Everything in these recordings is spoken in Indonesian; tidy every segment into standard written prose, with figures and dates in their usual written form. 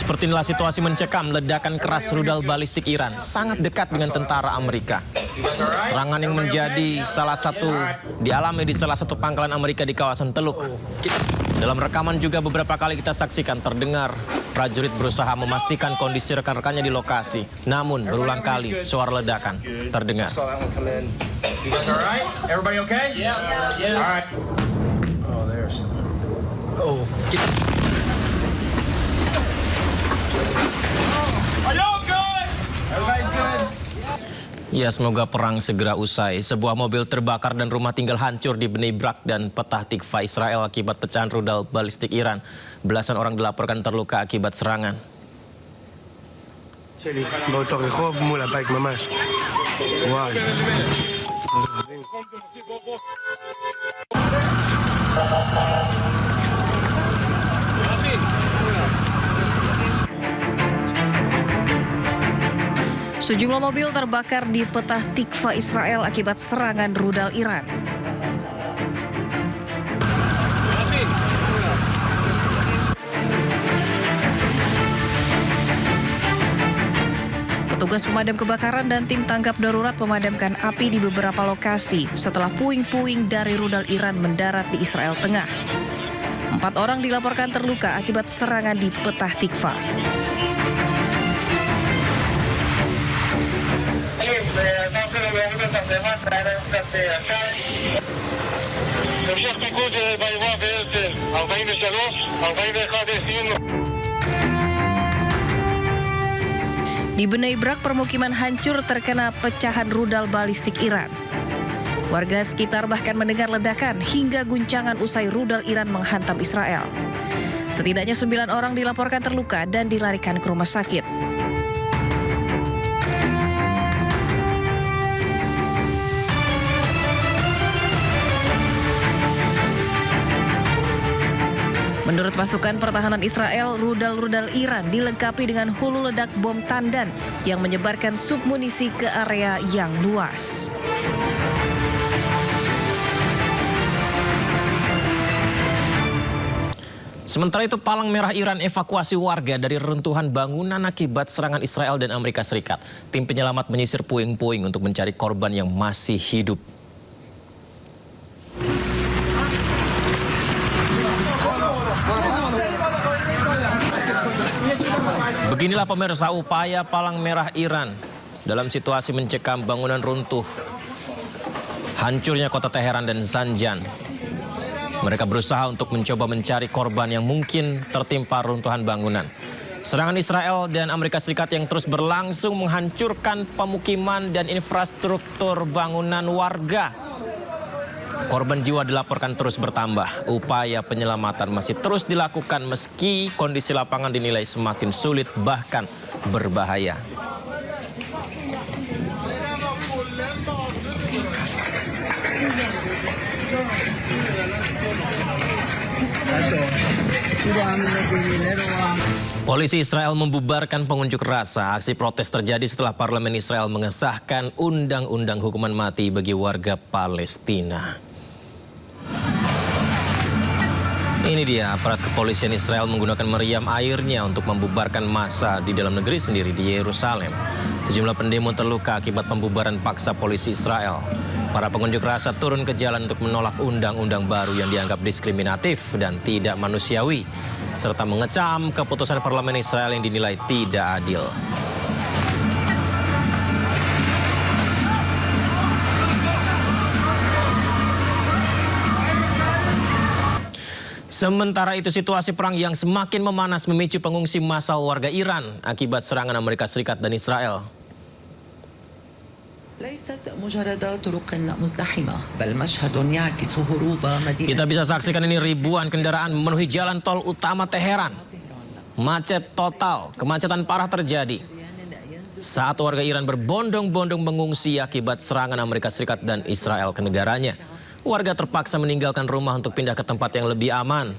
Seperti inilah situasi mencekam ledakan keras rudal balistik Iran sangat dekat dengan tentara Amerika. Serangan yang menjadi dialami di salah satu pangkalan Amerika di kawasan Teluk. Dalam rekaman juga beberapa kali kita saksikan terdengar prajurit berusaha memastikan kondisi rekan-rekannya di lokasi. Namun berulang kali suara ledakan terdengar. Ya, semoga perang segera usai. Sebuah mobil terbakar dan rumah tinggal hancur di Bnei Brak dan Petah Tikva, Israel akibat pecahan rudal balistik Iran. Belasan orang dilaporkan terluka akibat serangan. Sejumlah mobil terbakar di Petah Tikva, Israel akibat serangan rudal Iran. Petugas pemadam kebakaran dan tim tanggap darurat memadamkan api di beberapa lokasi setelah puing-puing dari rudal Iran mendarat di Israel Tengah. 4 orang dilaporkan terluka akibat serangan di Petah Tikva. Di Bnei Brak, permukiman hancur terkena pecahan rudal balistik Iran. Warga sekitar bahkan mendengar ledakan hingga guncangan usai rudal Iran menghantam Israel. Setidaknya 9 orang dilaporkan terluka dan dilarikan ke rumah sakit. Menurut pasukan pertahanan Israel, rudal-rudal Iran dilengkapi dengan hulu ledak bom tandan yang menyebarkan submunisi ke area yang luas. Sementara itu, Palang Merah Iran evakuasi warga dari reruntuhan bangunan akibat serangan Israel dan Amerika Serikat. Tim penyelamat menyisir puing-puing untuk mencari korban yang masih hidup. Beginilah pemirsa upaya Palang Merah Iran dalam situasi mencekam bangunan runtuh, hancurnya kota Teheran dan Zanjan. Mereka berusaha untuk mencoba mencari korban yang mungkin tertimpa runtuhan bangunan. Serangan Israel dan Amerika Serikat yang terus berlangsung menghancurkan pemukiman dan infrastruktur bangunan warga. Korban jiwa dilaporkan terus bertambah. Upaya penyelamatan masih terus dilakukan meski kondisi lapangan dinilai semakin sulit bahkan berbahaya. Polisi Israel membubarkan pengunjuk rasa. Aksi protes terjadi setelah parlemen Israel mengesahkan undang-undang hukuman mati bagi warga Palestina. Ini dia, aparat kepolisian Israel menggunakan meriam airnya untuk membubarkan massa di dalam negeri sendiri di Yerusalem. Sejumlah pendemo terluka akibat pembubaran paksa polisi Israel. Para pengunjuk rasa turun ke jalan untuk menolak undang-undang baru yang dianggap diskriminatif dan tidak manusiawi, serta mengecam keputusan parlemen Israel yang dinilai tidak adil. Sementara itu, situasi perang yang semakin memanas memicu pengungsi massal warga Iran akibat serangan Amerika Serikat dan Israel. Kita bisa saksikan ini ribuan kendaraan memenuhi jalan tol utama Teheran. Macet total, kemacetan parah terjadi saat warga Iran berbondong-bondong mengungsi akibat serangan Amerika Serikat dan Israel ke negaranya. Warga terpaksa meninggalkan rumah untuk pindah ke tempat yang lebih aman.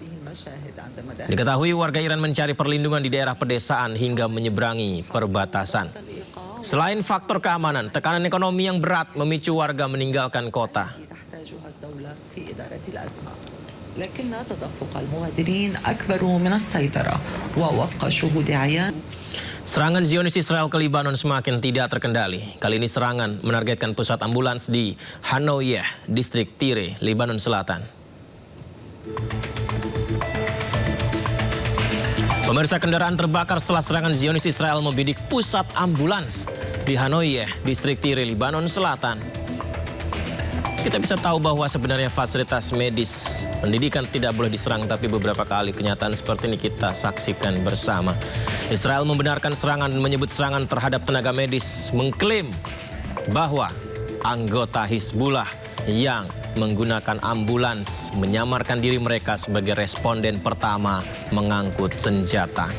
Diketahui warga Iran mencari perlindungan di daerah pedesaan hingga menyeberangi perbatasan. Selain faktor keamanan, tekanan ekonomi yang berat memicu warga meninggalkan kota. لكن تدفق المهاجرين أكبر من السيطرة ووفق شهود عيان. Serangan Zionis Israel ke Libanon semakin tidak terkendali. Kali ini serangan menargetkan pusat ambulans di Hanoiyeh, distrik Tire, Libanon Selatan. Pemirsa, kendaraan terbakar setelah serangan Zionis Israel membidik pusat ambulans di Hanoiyeh, distrik Tire, Libanon Selatan. Kita bisa tahu bahwa sebenarnya fasilitas medis pendidikan tidak boleh diserang, tapi beberapa kali kenyataan seperti ini kita saksikan bersama. Israel membenarkan serangan dan menyebut serangan terhadap tenaga medis, mengklaim bahwa anggota Hizbullah yang menggunakan ambulans menyamarkan diri mereka sebagai responden pertama mengangkut senjata.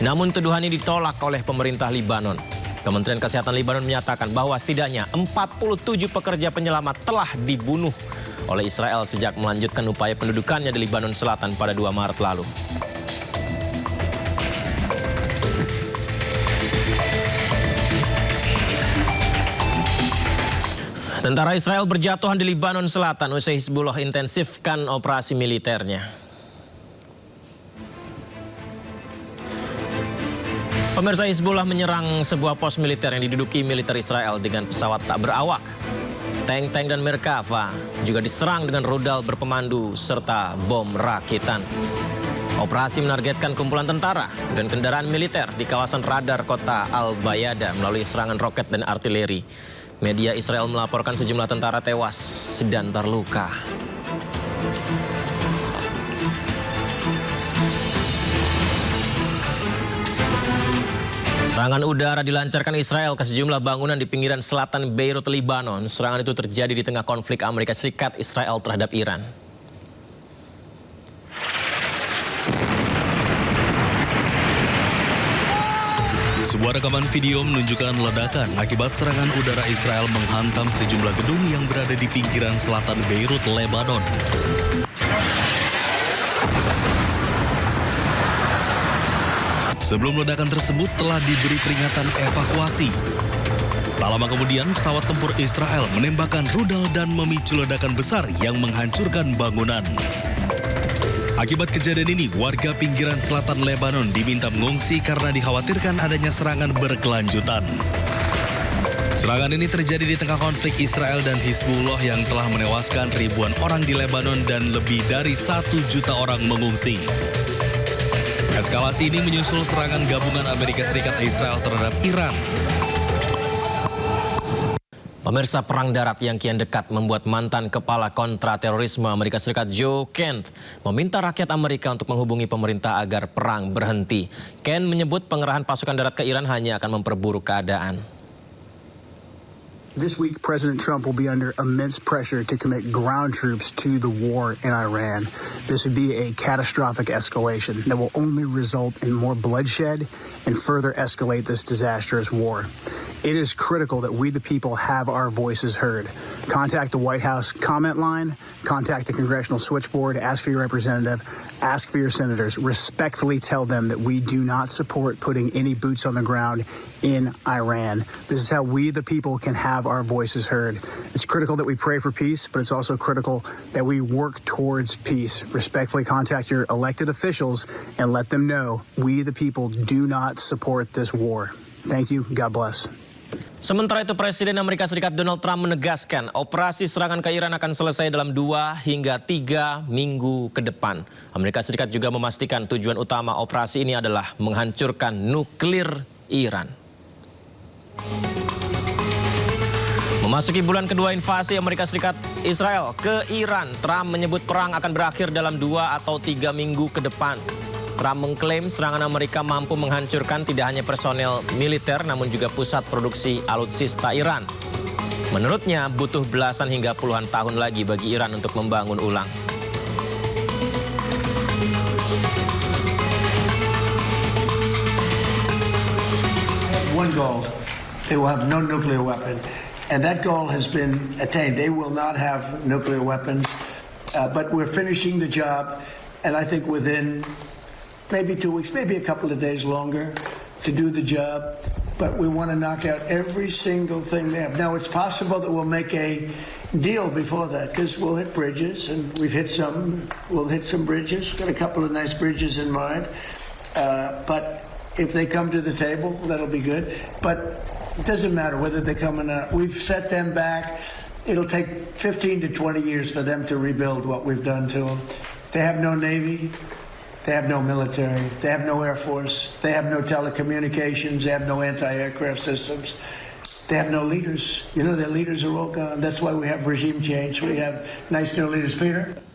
Namun tuduhan ini ditolak oleh pemerintah Libanon. Kementerian Kesehatan Libanon menyatakan bahwa setidaknya 47 pekerja penyelamat telah dibunuh oleh Israel sejak melanjutkan upaya pendudukannya di Libanon Selatan pada 2 Maret lalu. Tentara Israel berjatuhan di Libanon Selatan usai Hizbullah intensifkan operasi militernya. Pemirsa, Hizbullah menyerang sebuah pos militer yang diduduki militer Israel dengan pesawat tak berawak. Tank-tank dan Merkava juga diserang dengan rudal berpemandu serta bom rakitan. Operasi menargetkan kumpulan tentara dan kendaraan militer di kawasan radar kota Al-Bayada melalui serangan roket dan artileri. Media Israel melaporkan sejumlah tentara tewas dan terluka. Serangan udara dilancarkan Israel ke sejumlah bangunan di pinggiran selatan Beirut, Libanon. Serangan itu terjadi di tengah konflik Amerika Serikat Israel terhadap Iran. Sebuah rekaman video menunjukkan ledakan akibat serangan udara Israel menghantam sejumlah gedung yang berada di pinggiran selatan Beirut, Lebanon. Sebelum ledakan tersebut telah diberi peringatan evakuasi. Tak lama kemudian pesawat tempur Israel menembakkan rudal dan memicu ledakan besar yang menghancurkan bangunan. Akibat kejadian ini, warga pinggiran selatan Lebanon diminta mengungsi karena dikhawatirkan adanya serangan berkelanjutan. Serangan ini terjadi di tengah konflik Israel dan Hizbullah yang telah menewaskan ribuan orang di Lebanon dan lebih dari 1 juta orang mengungsi. Eskalasi ini menyusul serangan gabungan Amerika Serikat Israel terhadap Iran. Pemirsa, perang darat yang kian dekat membuat mantan kepala kontraterorisme Amerika Serikat Joe Kent meminta rakyat Amerika untuk menghubungi pemerintah agar perang berhenti. Kent menyebut pengerahan pasukan darat ke Iran hanya akan memperburuk keadaan. This week, President Trump will be under immense pressure to commit ground troops to the war in Iran. This would be a catastrophic escalation that will only result in more bloodshed and further escalate this disastrous war. It is critical that we, the people, have our voices heard. Contact the White House comment line, contact the congressional switchboard, ask for your representative, ask for your senators. Respectfully tell them that we do not support putting any boots on the ground in Iran. This is how we, the people, can have our voices heard. It's critical that we pray for peace, but it's also critical that we work towards peace. Respectfully contact your elected officials and let them know we, the people, do not support this war. Thank you. God bless. Sementara itu, Presiden Amerika Serikat Donald Trump menegaskan operasi serangan ke Iran akan selesai dalam 2 hingga 3 minggu ke depan. Amerika Serikat juga memastikan tujuan utama operasi ini adalah menghancurkan nuklir Iran. Memasuki bulan kedua invasi Amerika Serikat Israel ke Iran, Trump menyebut perang akan berakhir dalam 2 atau 3 minggu ke depan. Trump mengklaim serangan Amerika mampu menghancurkan tidak hanya personel militer namun juga pusat produksi alutsista Iran. Menurutnya butuh belasan hingga puluhan tahun lagi bagi Iran untuk membangun ulang. One goal, they will have no nuclear weapon. And that goal has been attained. They will not have nuclear weapons, but we're finishing the job. And I think within maybe 2 weeks, maybe a couple of days longer to do the job. But we want to knock out every single thing they have. Now, it's possible that we'll make a deal before that, because we'll hit bridges, and we've hit some. We'll hit some bridges. Got a couple of nice bridges in mind. But if they come to the table, that'll be good. But it doesn't matter whether they come or not. We've set them back. It'll take 15 to 20 years for them to rebuild what we've done to them. They have no Navy. They have no military. They have no Air Force. They have no telecommunications. They have no anti-aircraft systems. They have no leaders. You know, their leaders are all gone. That's why we have regime change. We have nice new leaders. Peter?